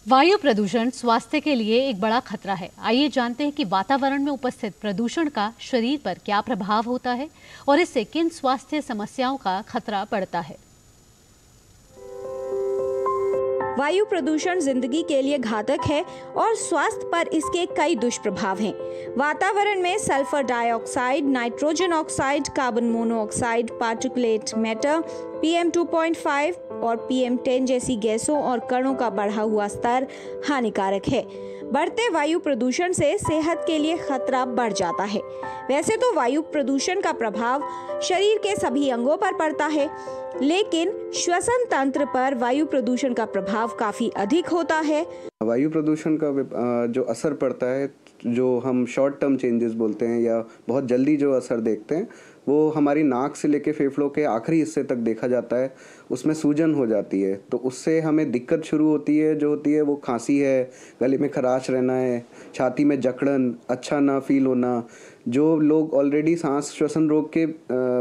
वायु प्रदूषण स्वास्थ्य के लिए एक बड़ा खतरा है। आइए जानते हैं कि वातावरण में उपस्थित प्रदूषण का शरीर पर क्या प्रभाव होता है और इससे किन स्वास्थ्य समस्याओं का खतरा बढ़ता है। वायु प्रदूषण जिंदगी के लिए घातक है और स्वास्थ्य पर इसके कई दुष्प्रभाव हैं। वातावरण में sulphur dioxide, nitrogen oxide, carbon monoxide, particulate matter, PM 2.5 और PM 10 जैसी गैसों और कणों का बढ़ा हुआ स्तर हानिकारक है। बढ़ते वायु प्रदूषण से सेहत के लिए खतरा बढ़ जाता है। वैसे तो वायु प्रदूषण का प्रभाव शरीर के सभी अंगों पर पड़ता है, लेकिन श्वसन तंत्र पर वायु प्रदूषण का प्रभाव काफी अधिक होता है। वायु प्रदूषण का जो असर पड़ता है, जो हम शॉर्ट टर्म चेंजेस बोलते हैं या बहुत जल्दी जो असर देखते हैं, वो हमारी नाक से लेके फेफड़ों के आखिरी हिस्से तक देखा जाता है। उसमें सूजन हो जाती है, तो उससे हमें दिक्कत शुरू होती है। जो होती है वो खांसी है, गले में खराश रहना है, छाती में जकड़न, अच्छा ना फील होना। जो लोग ऑलरेडी सांस श्वसन रोग के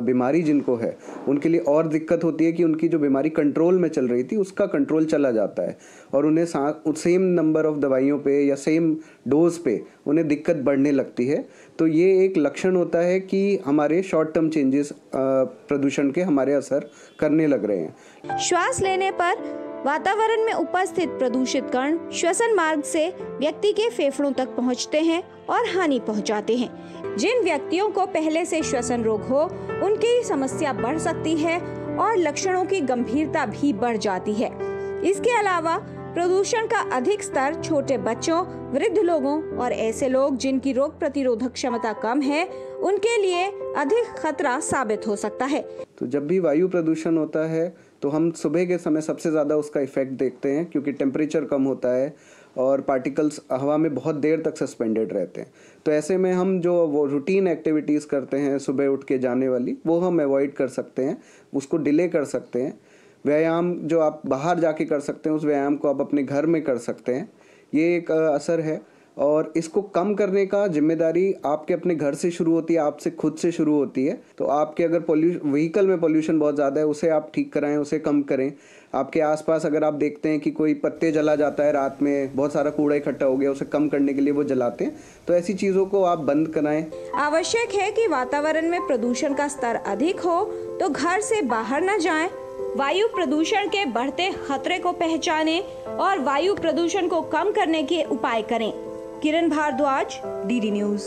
बीमारी जिनको है, उनके लिए और दिक्कत होती है कि उनकी जो बीमारी कंट्रोल में चल रही थी उसका कंट्रोल चला जाता है और उन्हें सेम नंबर ऑफ दवाइयों पे या सेम डोज पे उन्हें दिक्कत बढ़ने लगती है। तो ये एक लक्षण होता है कि हमारे शॉर्ट टर्म चेंजेस प्रदूषण के हमारे असर करने लग रहे हैं। श्वास लेने पर वातावरण में उपस्थित प्रदूषित कण श्वसन मार्ग से व्यक्ति के फेफड़ों तक पहुंचते हैं और हानि पहुंचाते हैं। जिन व्यक्तियों को पहले से श्वसन रोग हो, उनकी समस्या बढ़ सकती है और लक्षणों की गंभीरता भी बढ़ जाती है। इसके अलावा प्रदूषण का अधिक स्तर छोटे बच्चों, वृद्ध लोगों और ऐसे लोग जिनकी रोग प्रतिरोधक क्षमता कम है, उनके लिए अधिक खतरा साबित हो सकता है। तो जब भी वायु प्रदूषण होता है तो हम सुबह के समय सबसे ज़्यादा उसका इफेक्ट देखते हैं, क्योंकि टेम्परेचर कम होता है और पार्टिकल्स हवा में बहुत देर तक सस्पेंडेड रहते हैं। तो ऐसे में हम जो वो रूटीन एक्टिविटीज़ करते हैं सुबह उठ के जाने वाली, वो हम अवॉइड कर सकते हैं, उसको डिले कर सकते हैं। व्यायाम जो आप बाहर जाके कर सकते हैं, उस व्यायाम को आप अपने घर में कर सकते हैं। ये एक असर है और इसको कम करने का जिम्मेदारी आपके अपने घर से शुरू होती है, आपसे खुद से शुरू होती है। तो आपके अगर व्हीकल में पोल्यूशन बहुत ज़्यादा है, उसे आप ठीक कराएं, उसे कम करें। आपके आसपास अगर आप देखते हैं कि कोई पत्ते जला जाता है, रात में बहुत सारा कूड़ा इकट्ठा हो गया, उसे कम करने के लिए वो जलाते हैं, तो ऐसी चीज़ों को आप बंद कराएं। आवश्यक है कि वातावरण में प्रदूषण का स्तर अधिक हो तो घर से बाहर न जाएं। वायु प्रदूषण के बढ़ते खतरे को पहचानें और वायु प्रदूषण को कम करने के उपाय करें। किरण भारद्वाज, DD न्यूज़।